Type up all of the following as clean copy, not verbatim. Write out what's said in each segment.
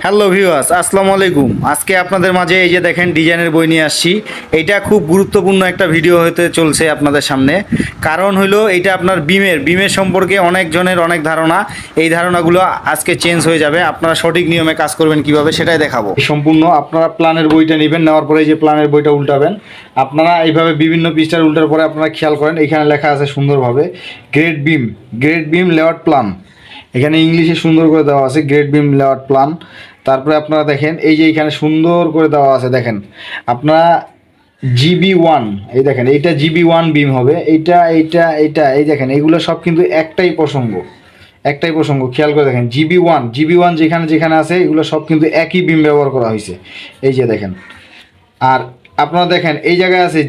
Hello viewers, আসসালামু আলাইকুম। আজকে আপনাদের মাঝে এই যে দেখেন ডিজাইনের বই নিয়ে আসছি। এইটা খুব গুরুত্বপূর্ণ একটা ভিডিও হতে চলছে আপনাদের সামনে। কারণ হলো এইটা আপনার বিমের সম্পর্কে অনেকজনের অনেক ধারণা। এই ধারণাগুলো আজকে চেঞ্জ হয়ে যাবে। আপনারা সঠিক নিয়মে কাজ করবেন কিভাবে সেটাই দেখাবো। সম্পূর্ণ আপনারা প্ল্যানের বইটা নেবেন, নেওয়ার পরে এই যে প্ল্যানের বইটা উল্টাবেন। আপনারা এইভাবে বিভিন্ন পৃষ্ঠার উল্টার পরে আপনারা খেয়াল করেন, এখানে লেখা আছে সুন্দরভাবে গ্রেড বিম লেআউট প্ল্যান। এখানে ইংলিশে সুন্দর করে দেওয়া আছে গ্রেড বিম লেআউট প্ল্যান। তারপরে আপনারা দেখেন এই যে এখানে সুন্দর করে দেওয়া আছে, দেখেন আপনারা GB1, এই দেখেন এইটা GB1 বিম হবে, এইটা এই দেখেন এইগুলো সব কিন্তু একটাই প্রসঙ্গ খেয়াল করে দেখেন। জিবি ওয়ান যেখানে যেখানে আছে এগুলো সব কিন্তু একই বিম ব্যবহার করা হয়েছে, এই যে দেখেন। আর আপনারা দেখেন এই জায়গায় আছে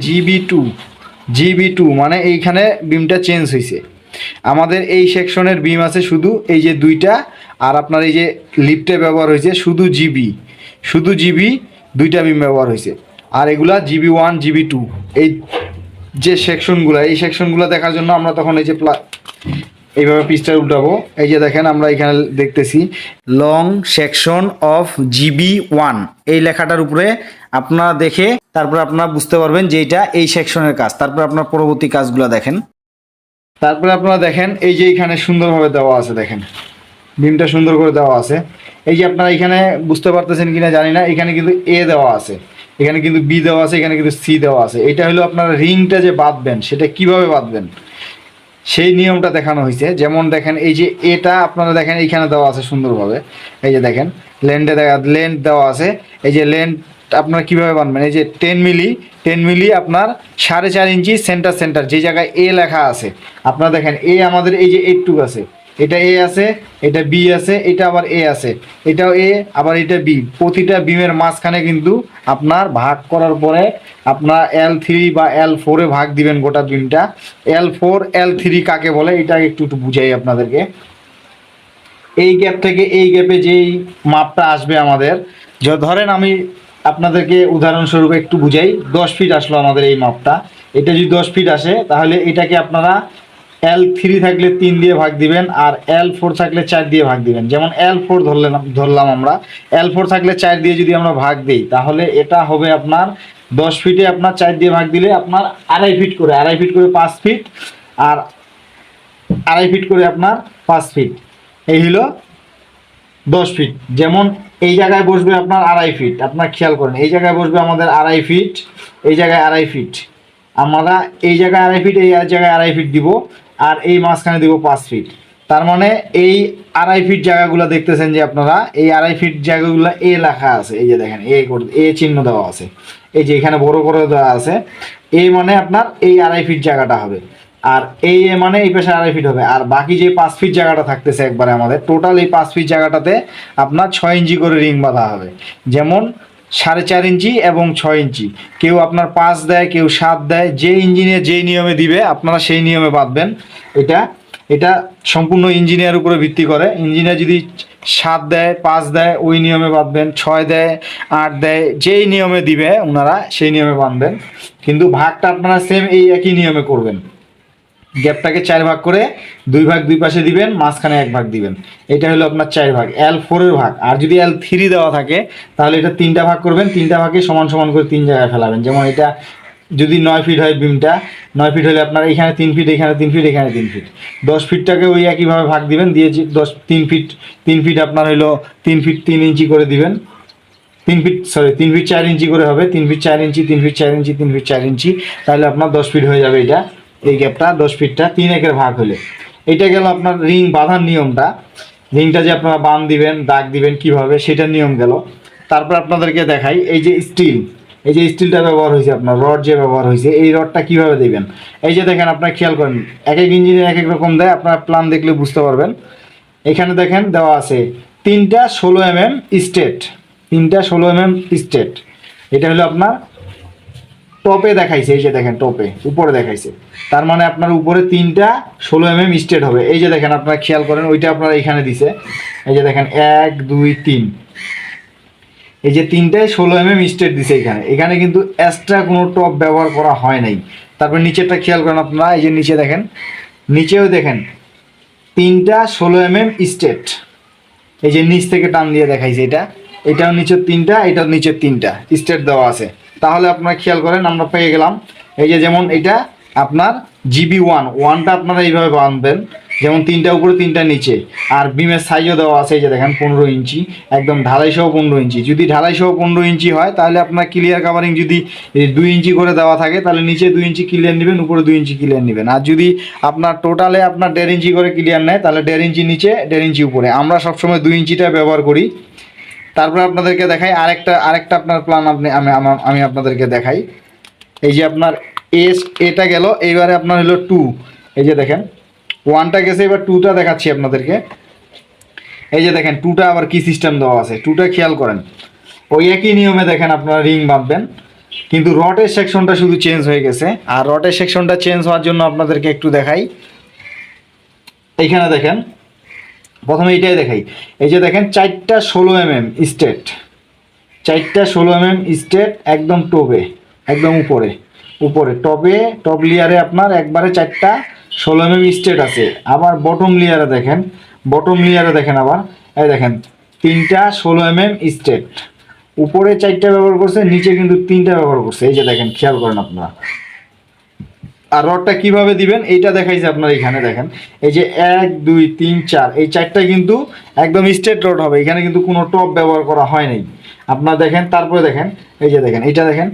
জিবি টু মানে এইখানে বিমটা চেঞ্জ হয়েছে। আমাদের এই সেকশনের বিম আছে শুধু এই যে দুইটা, আর আপনার এই যে লিফটে ব্যবহার হয়েছে শুধু জিবি দুইটা বিম ব্যবহার হয়েছে। আর এগুলা GB1 GB2 এই যে সেকশনগুলো দেখার জন্য আমরা তখন এই যে এইভাবে পিসটা উল্টাবো। এই যে দেখেন আমরা এখানে দেখতেছি লং সেকশন অফ GB1, এই লেখাটার উপরে আপনারা দেখে তারপর আপনারা বুঝতে পারবেন যে এটা এই সেকশনের কাজ। তারপর আপনার পরবর্তী কাজগুলো দেখেন। তারপরে আপনারা দেখেন এই যে এখানে সুন্দরভাবে দেওয়া আছে, দেখেন বিমটা সুন্দর করে দেওয়া আছে। এই যে আপনারা এখানে বুঝতে পারতেছেন কিনা জানি না, এখানে কিন্তু A দেওয়া আছে, এখানে কিন্তু B দেওয়া আছে, এখানে কিন্তু C দেওয়া আছে। এটা হলো আপনারা রিংটা যে বাঁধবেন সেটা কিভাবে বাঁধবেন সেই নিয়মটা দেখানো হয়েছে। যেমন দেখেন এই যে এটা আপনারা দেখেন এইখানে দেওয়া আছে সুন্দরভাবে, এই যে দেখেন লেন্থ দেওয়া আছে। এই যে লেন্থ আপনারা কীভাবে বানবেন, এই যে 10 মিলি আপনার 4.5 ইঞ্চি সেন্টার যে জায়গায় A লেখা আছে। আপনারা দেখেন A আমাদের এই যে এইটুকু আছে, এটা A আছে, এটা B আছে, এটা আবার A আছে, এটাও A আবার এটা B। প্রতিটা বিমের মাঝখানে কিন্তু আপনার ভাগ করার পরে আপনার L3 বা L4 এ ভাগ দিবেন গোটা বিমটা। L4 L3 কাকে বলে এটা একটু বুঝাই আপনাদেরকে। এই গ্যাপ থেকে এই গ্যাপে যেই মাপটা আসবে আমাদের, ধরেন আমি আপনাদেরকে উদাহরণস্বরূপ একটু বুঝাই। 10 ফিট আসলো আমাদের এই মাপটা, এটা যদি 10 ফিট আসে তাহলে এটাকে আপনারা L3 থাকলে 3 দিয়ে ভাগ দিবেন, আর L4 থাকলে 4 দিয়ে ভাগ দিবেন। যেমন L4 ধরলাম আমরা, L4 থাকলে 4 দিয়ে যদি আমরা ভাগ দিই তাহলে এটা হবে আপনার 10 ফিটে আপনার 4 দিয়ে ভাগ দিলে আপনার আড়াই ফিট করে 5 ফিট, আর আড়াই ফিট করে আপনার 5 ফিট, এই হলো 10 ফিট। যেমন এই জায়গায় বসবে আপনার আড়াই ফিট, আপনার খেয়াল করেন এই জায়গায় বসবে আমাদের আড়াই ফিট, এই জায়গায় আড়াই ফিট, আমরা এই জায়গায় আড়াই ফিট, এই জায়গায় আড়াই ফিট দিব, আর এই মাঝখানে দিব 5 ফিট। তার মানে এই আড়াই ফিট জায়গাগুলো দেখতেছেন যে আপনারা, এই আড়াই ফিট জায়গাগুলো A লেখা আছে, এই যে দেখেন A চিহ্ন দেওয়া আছে, এই যে এখানে বড় করে দেওয়া আছে। A মানে আপনার এই আড়াই ফিট জায়গাটা হবে, আর এই মানে এই পাশে আড়াই ফিট হবে। আর বাকি যে 5 ফিট জায়গাটা থাকতেছে একবারে আমাদের টোটাল এই 5 ফিট জায়গাটাতে আপনার 6 ইঞ্চি করে রিং বাঁধা হবে। যেমন 4.5 ইঞ্চি এবং 6 ইঞ্চি, কেউ আপনার 5 দেয়, কেউ 7 দেয়, যে ইঞ্জিনিয়ার যেই নিয়মে দিবে আপনারা সেই নিয়মে বাঁধবেন। এটা সম্পূর্ণ ইঞ্জিনিয়ার উপরে ভিত্তি করে। ইঞ্জিনিয়ার যদি 7 দেয়, 5 দেয়, ওই নিয়মে বাঁধবেন। 6 দেয়, 8 দেয়, যেই নিয়মে দিবে ওনারা সেই নিয়মে বাঁধবেন। কিন্তু ভাগটা আপনারা সেম এই একই নিয়মে করবেন। গ্যাপটাকে 4 ভাগ করে 2 ভাগ দুই পাশে দিবেন, মাঝখানে 1 ভাগ দিবেন। এটা হলো আপনার 4 ভাগ, L4 এর ভাগ। আর যদি L3 দেওয়া থাকে তাহলে এটা 3টা ভাগ করবেন, 3টা ভাগে সমান সমান করে 3 জায়গায় ফেলাবেন। যেমন এটা যদি 9 ফিট হয় বিমটা, 9 ফিট হলে আপনার এখানে 3 ফিট, এখানে 3 ফিট, এখানে 3 ফিট। 10 ফিটটাকে ওই একইভাবে ভাগ দিবেন, দিয়ে 3 ফিট আপনার হলো 3 ফিট 3 ইঞ্চি করে দিবেন। 3 ফিট 4 ইঞ্চি করে হবে, 3 ফিট 4 ইঞ্চি, 3 ফিট 4 ইঞ্চি, 3 ফিট 4 ইঞ্চি, তাহলে আপনার 10 ফিট হয়ে যাবে। এটা এই গ্যাপটা 10 ফিটটা 3 একের ভাগ হলে। এটা গেল আপনার রিং বাঁধার নিয়মটা। রিংটা যে আপনারা বাঁধ দিবেন, দাগ দিবেন কিভাবে সেটার নিয়ম গেল। তারপর আপনাদেরকে দেখাই এই যে স্টিলটা ব্যবহার হয়েছে, আপনার রড যে ব্যবহার হয়েছে, এই রডটা কিভাবে দিবেন। এই যে দেখেন আপনারা খেয়াল করেন, এক এক ইঞ্জিনিয়ার এক এক রকম দেয়, আপনারা প্ল্যান দেখলে বুঝতে পারবেন। এখানে দেখেন দেওয়া আছে 3টা 16 mm স্টেট, 3টা 16 mm স্টেট। এটা হলো আপনার টপে দেখাইছে, এই যে দেখেন টপে উপরে দেখাইছে, তার মানে আপনার উপরে 3টা 16 mm স্টেট হবে। এই যে দেখেন আপনারা খেয়াল করেন, ওইটা আপনারা এখানে দিছে, এই যে দেখেন 1 2 3, এই যে 3টায় 16 mm স্টেট দিছে। এখানে কিন্তু এক্সট্রা কোনো টপ ব্যবহার করা হয় নাই। তারপর নিচেরটা খেয়াল করেন আপনারা, এই যে নিচে দেখেন, নিচেও দেখেন 3টা 16 mm স্টেট, এই যে নিচ থেকে টান দিয়ে দেখাইছে, এটা এটাও নিচের তিনটা, এটাও নিচের তিনটা স্টেট দেওয়া আছে। তাহলে আপনারা খেয়াল করেন আমরা পেয়ে গেলাম। এই যে যেমন এটা আপনার GB1টা আপনারা এইভাবে বাঁধবেন, যেমন তিনটা উপরে তিনটা নিচে। আর বিমের সাইজও দেওয়া আছে, এই যে দেখেন 15 ইঞ্চি, একদম ঢালাইসহ 15 ইঞ্চি। যদি ঢালাইসহ 15 ইঞ্চি হয় তাহলে আপনার ক্লিয়ার কাভারিং যদি 2 ইঞ্চি করে দেওয়া থাকে তাহলে নিচে 2 ইঞ্চি ক্লিয়ার নেবেন, উপরে 2 ইঞ্চি ক্লিয়ার নেবেন। আর যদি আপনার টোটালে আপনার 1.5 ইঞ্চি করে ক্লিয়ার নেয় তাহলে 1.5 ইঞ্চি নিচে 1.5 ইঞ্চি উপরে। আমরা সবসময় 2 ইঞ্চিটা ব্যবহার করি। তারপরে আপনাদেরকে দেখাই আরেকটা আপনার প্ল্যান আমি আপনাদেরকে দেখাই। এই যে আপনার এটা গেল, এইবারে আপনার হলো 2। এই যে দেখেন 1টা গেছে, এবার 2টা দেখাচ্ছি আপনাদেরকে। এই যে দেখেন 2টা আবার কি সিস্টেম দেওয়া আছে, 2টা খেয়াল করেন। ওই একই নিয়মে দেখেন আপনারা রিং বাঁধবেন, কিন্তু রডের সেকশনটা শুধু চেঞ্জ হয়ে গেছে। আর রডের সেকশনটা চেঞ্জ হওয়ার জন্য আপনাদেরকে একটু দেখাই। এইখানে দেখেন প্রথমে এইটাই দেখাই। এই যে দেখেন 4টা 16 mm স্টেট, 4টা 16 mm স্টেট একদম টপে, একদম উপরে টপ লেয়ারে আপনার একবারে 4টা 16 mm স্টেট আছে। আবার বটম লেয়ারে দেখেন আবার এই দেখেন 3টা 16 mm স্টেট, উপরে 4টা ব্যবহার করছে, নিচে কিন্তু 3টা ব্যবহার করছে। এই যে দেখেন খেয়াল করেন আপনারা। আর রডটা কিভাবে দিবেন এইটা দেখাইছে আপনার। এখানে দেখেন এই যে 1 2 3 4, এই 4টা কিন্তু একদম স্ট্রেট রড হবে, এখানে কিন্তু কোনো টপ ব্যবহার করা হয় নাই আপনারা দেখেন। তারপরে দেখেন এই যে দেখেন এইটা দেখেন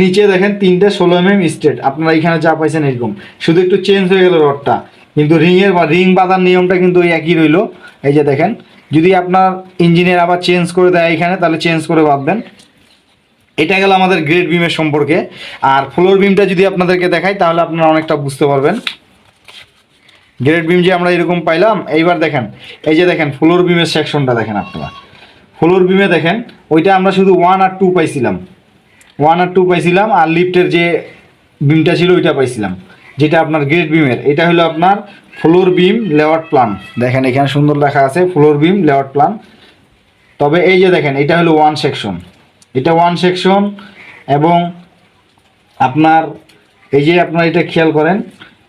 নিচে দেখেন 3টে 16 mm স্ট্রেট, আপনারা এখানে যা পাইছেন এরকম, শুধু একটু চেঞ্জ হয়ে গেল রডটা, কিন্তু রিং বাঁধার নিয়মটা কিন্তু ওই একই রইল। এই যে দেখেন যদি আপনার ইঞ্জিনিয়ার আবার চেঞ্জ করে দেয় এখানে তাহলে চেঞ্জ করে বাঁধবেন। এটা গেল আমাদের গ্রেড বিমের সম্পর্কে। আর ফ্লোর বিমটা যদি আপনাদেরকে দেখাই তাহলে আপনারা অনেকটা বুঝতে পারবেন। গ্রেড বিম যে আমরা এরকম পাইলাম, এইবার দেখেন এই যে দেখেন ফ্লোর বিমের সেকশনটা দেখেন আপনারা। ফ্লোর বিমে দেখেন ওইটা আমরা শুধু 1 আর 2 পাইছিলাম, 1 আর 2 পাইছিলাম, আর লিফটের যে বিমটা ছিল ওইটা পাইছিলাম, যেটা আপনার গ্রেড বিমের। এটা হলো আপনার ফ্লোর বিম লেআউট প্ল্যান। দেখেন এখানে সুন্দর লেখা আছে ফ্লোর বিম লেআউট প্ল্যান। তবে এই যে দেখেন এটা হলো 1 সেকশন, এটা 1 সেকশন। এবং আপনার এই যে আপনার এটা খেয়াল করেন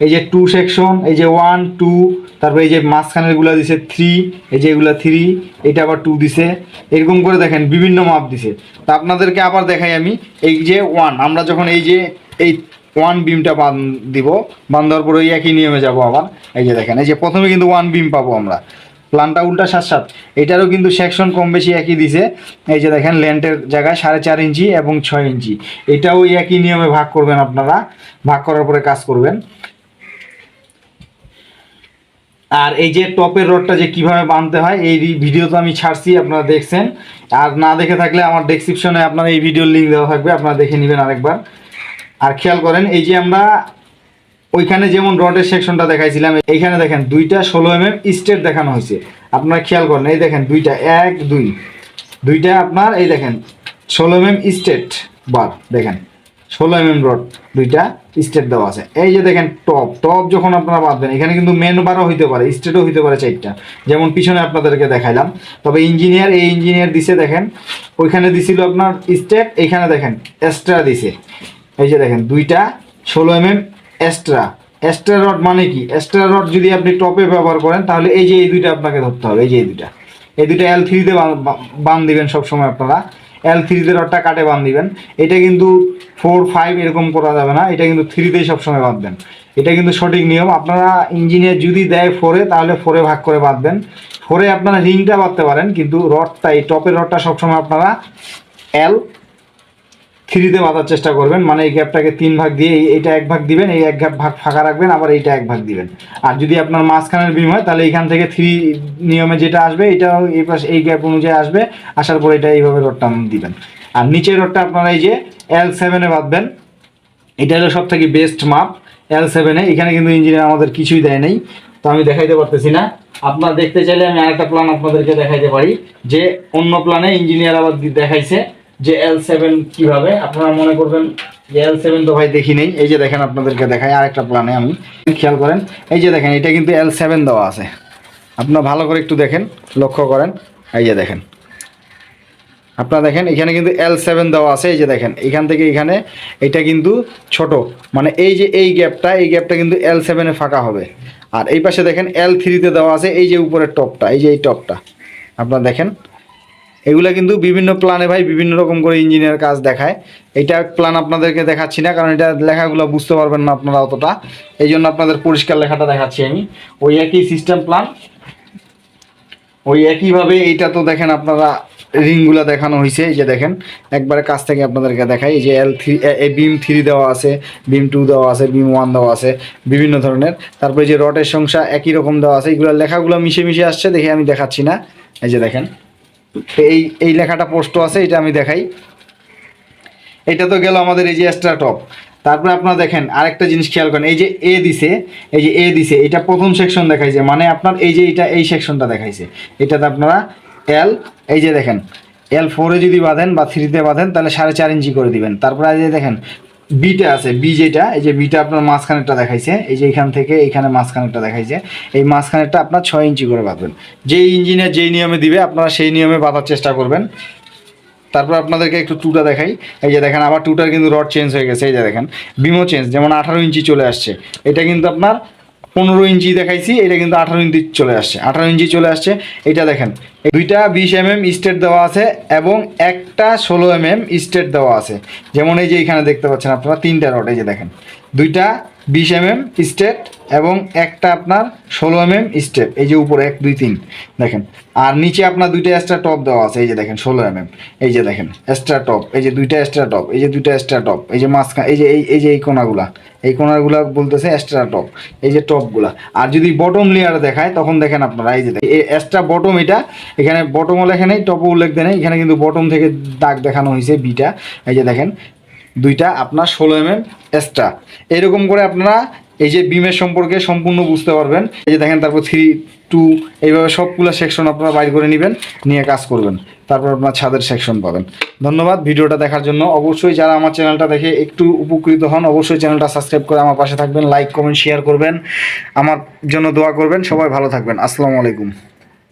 এই যে 2 সেকশন, এই যে 1 2, তারপরে এই যে মাঝখানেরগুলো দিছে 3, এই যে এগুলো 3, এটা আবার 2 দিছে, এরকম করে দেখেন বিভিন্ন মাপ দিছে। তা আপনাদেরকে আবার দেখাই আমি। এই যে 1 আমরা যখন এই 1 বিমটা বাঁধার পরে ওই একই নিয়মে যাব আবার। এই যে দেখেন এই যে প্রথমে কিন্তু 1 বিম পাবো আমরা, প্ল্যানটা উল্টা 7 এটারও কিন্তু সেকশন কম বেশি একই দিছে। এই যে দেখেন লেন্থের জায়গায় 4.5 ইঞ্চি এবং 6 ইঞ্চি, এটাও একই নিয়মে ভাগ করবেন আপনারা, ভাগ করার পরে কাজ করবেন। আর এই যে টপের রডটা যে কিভাবে বাঁধতে হয় এই ভিডিও তো আমি ছাড়ছি, আপনারা দেখছেন। আর না দেখে থাকলে আমার ডেসক্রিপশনে আপনার এই ভিডিওর লিঙ্ক দেওয়া থাকবে, আপনারা দেখে নেবেন আরেকবার। আর খেয়াল করেন এই যে আমরা ওইখানে যেমন রডের সেকশনটা দেখাইছিলাম, এইখানে দেখেন 2টা 16 mm স্টেট দেখানো হয়েছে। আপনারা খেয়াল করেন এই দেখেন 2টা 1 2, 2টা আপনার এই দেখেন 16 mm স্টেট বার, দেখেন 16 mm রড 2টা স্টেট দেওয়া আছে। এই যে দেখেন টপ যখন আপনারা বাঁধবেন এখানে কিন্তু মেন বারও হইতে পারে, স্টেটও হইতে পারে 4টা, যেমন পিছনে আপনাদেরকে দেখাইলাম। তবে ইঞ্জিনিয়ার দিছে দেখেন ওইখানে দিছিল আপনার স্টেট, এইখানে দেখেন এক্সট্রা দিছে। এই যে দেখেন 2টা 16 mm এক্সট্রা রড মানে কি, এক্সট্রা রড যদি আপনি টপে ব্যবহার করেন তাহলে এই যে এই 2টা আপনাকে ধরতে হবে। এই যে এই দুইটা L3-তে বাঁধ দিবেন সবসময় আপনারা, L3-তে রডটা কাটে বাঁধ দিবেন। এটা কিন্তু 4 5 এরকম করা যাবে না, এটা কিন্তু 3-তেই সবসময় বাঁধবেন। এটা কিন্তু সঠিক নিয়ম। আপনারা ইঞ্জিনিয়ার যদি দেয় 4-এ তাহলে 4-এ ভাগ করে বাঁধবেন। 4-এ আপনারা রিংটা বাঁধতে পারেন, কিন্তু রডটা এই টপের রডটা সবসময় আপনারা L3-তে বাঁধার চেষ্টা করবেন। মানে এই গ্যাপটাকে 3 ভাগ দিয়ে এইটা 1 ভাগ দিবেন, এই 1 ভাগ ফাঁকা রাখবেন, আবার এইটা 1 ভাগ দিবেন। আর যদি আপনার মাঝখানের বিম হয় তাহলে এইখান থেকে 3 নিয়মে যেটা আসবে এটাও এই পাশে এই গ্যাপ অনুযায়ী আসবে, আসার পর এটা এইভাবে রডটা দিবেন। আর নিচের রডটা আপনারা এই যে L7-এ বাঁধবেন। এটা হলো সব থেকে বেস্ট মাপ L7-এ। এখানে কিন্তু ইঞ্জিনিয়ার আমাদের কিছুই দেয় নাই, তো আমি দেখাইতে পারতেছি না। আপনারা দেখতে চাইলে আমি আরেকটা প্ল্যান আপনাদেরকে দেখাইতে পারি, যে অন্য প্ল্যানে ইঞ্জিনিয়ার আবার দেখাইছে যে L7 কিভাবে। আপনারা মনে করবেন যে L7 তো ভাই দেখি নেই। এই যে দেখেন আপনাদেরকে দেখাই আরেকটা প্ল্যানে, আমি খেয়াল করেন এই যে দেখেন এটা কিন্তু L7 দেওয়া আছে। আপনারা ভালো করে একটু দেখেন, লক্ষ্য করেন। এই যে দেখেন আপনারা দেখেন এখানে কিন্তু L7 দেওয়া আছে। এই যে দেখেন এখান থেকে এখানে এটা কিন্তু ছোট, মানে এই যে এই গ্যাপটা কিন্তু L7-এ ফাঁকা হবে। আর এই পাশে দেখেন L3-তে দেওয়া আছে এই যে উপরের টপটা, এই যে এই টপটা আপনারা দেখেন এগুলা কিন্তু বিভিন্ন প্ল্যানে ভাই বিভিন্ন রকম করে ইঞ্জিনিয়ার কাজ দেখায়। এটা প্ল্যান আপনাদেরকে দেখাচ্ছি না, কারণ এটা লেখাগুলো বুঝতে পারবেন না আপনারা অতটা, এই জন্য আপনাদের পরিষ্কার লেখাটা দেখাচ্ছি আমি। ওই একই সিস্টেম প্ল্যান, ওই একইভাবে এইটা তো দেখেন আপনারা রিংগুলো দেখানো হয়েছে, এই যে দেখেন একবারে কাছ থেকে আপনাদেরকে দেখাই। এই যে L3 বিম 3 দেওয়া আছে, বিম 2 দেওয়া আছে, বিম 1 দেওয়া আছে বিভিন্ন ধরনের। তারপরে যে রডের সংখ্যা একই রকম দেওয়া আছে, এগুলো লেখাগুলো মিশে মিশে আসছে দেখে আমি দেখাচ্ছি না। এই যে দেখেন এই লেখাটা পোস্ট আছে, এটা আমি দেখাই। এটা তো গেল আমাদের এই যে এক্সট্রা টপ। তারপরে আপনারা দেখেন আরেকটা জিনিস খেয়াল করেন, এই যে এ দিছে, এই যে এ দিছে, এটা প্রথম সেকশন দেখাইছে, মানে আপনার এই যে এটা এই সেকশনটা দেখাইছে, এটাতে আপনারা এল, এই যে দেখেন L4-এ যদি বাঁধেন বা 3-তে বাঁধেন তাহলে 4.5 ইঞ্চি করে দিবেন। তারপরে এই যে দেখেন বিটা আছে, বি যেটা, এই যে বিটা আপনার মাঝখানেরটা দেখাইছে, এই যে এখান থেকে এইখানে মাঝখানেরটা দেখাইছে, এই মাঝখানেরটা আপনার 6 ইঞ্চি করে বাঁধবেন। যেই ইঞ্জিনিয়ার যেই নিয়মে দিবে আপনারা সেই নিয়মে বাঁধার চেষ্টা করবেন। তারপর আপনাদেরকে একটু টুটা দেখাই। এই যে দেখেন আবার টুটার কিন্তু রড চেঞ্জ হয়ে গেছে, এই যে দেখেন বিমো চেঞ্জ, যেমন 18 ইঞ্চি চলে আসছে, এটা কিন্তু আপনার 15 ইঞ্চি দেখাইছি, এটা কিন্তু 18 ইঞ্চি চলে আসছে, 18 ইঞ্চি চলে আসছে। এটা দেখেন দুইটা 20 mm স্টেট দেওয়া আছে এবং একটা 16 mm স্টেট দেওয়া আছে। যেমন এই যে এখানে দেখতে পাচ্ছেন আপনারা 3টা রড, এই যে দেখেন দুইটা 20 mm স্টেট এবং একটা আপনার 16 mm স্টেপ, এই যে উপরে 1 2 3 দেখেন। আর নিচে আপনার দুইটা এক্সট্রা টপ দেওয়া আছে, এই যে দেখেন 16 mm, এই যে দেখেন এক্সট্রা টপ, এই যে দুইটা এক্সট্রা টপ, এই যে দুইটা এক্সট্রা টপ, এই যে মাঝখানে এই যে এই কোণাগুলা, এই কোণাগুলা বলতেছে এক্সট্রা টপ, এই যে টপগুলা। আর যদি বটম লেয়ার দেখায় তখন দেখেন আপনারা এই যে এই এক্সট্রা বটম, এটা এখানে বটমও লেখা নেই, টপও উল্লেখ দেয় নেই, এখানে কিন্তু বটম থেকে দাগ দেখানো হয়েছে বিটা, এই যে দেখেন দুইটা আপনার 16 mm এক্সট্রা। এরকম করে আপনারা এই যে বিমের সম্পর্কে সম্পূর্ণ বুঝতে পারবেন। এই যে দেখেন তারপর 3 2 এইভাবে সবগুলো সেকশন আপনারা বাইর করে নেবেন, নিয়ে কাজ করবেন, তারপর আপনার ছাদের সেকশন পাবেন। ধন্যবাদ ভিডিওটা দেখার জন্য। অবশ্যই যারা আমার চ্যানেলটা দেখে একটু উপকৃত হন, অবশ্যই চ্যানেলটা সাবস্ক্রাইব করে আমার পাশে থাকবেন, লাইক কমেন্ট শেয়ার করবেন, আমার জন্য দোয়া করবেন। সবাই ভালো থাকবেন। আসসালামু আলাইকুম।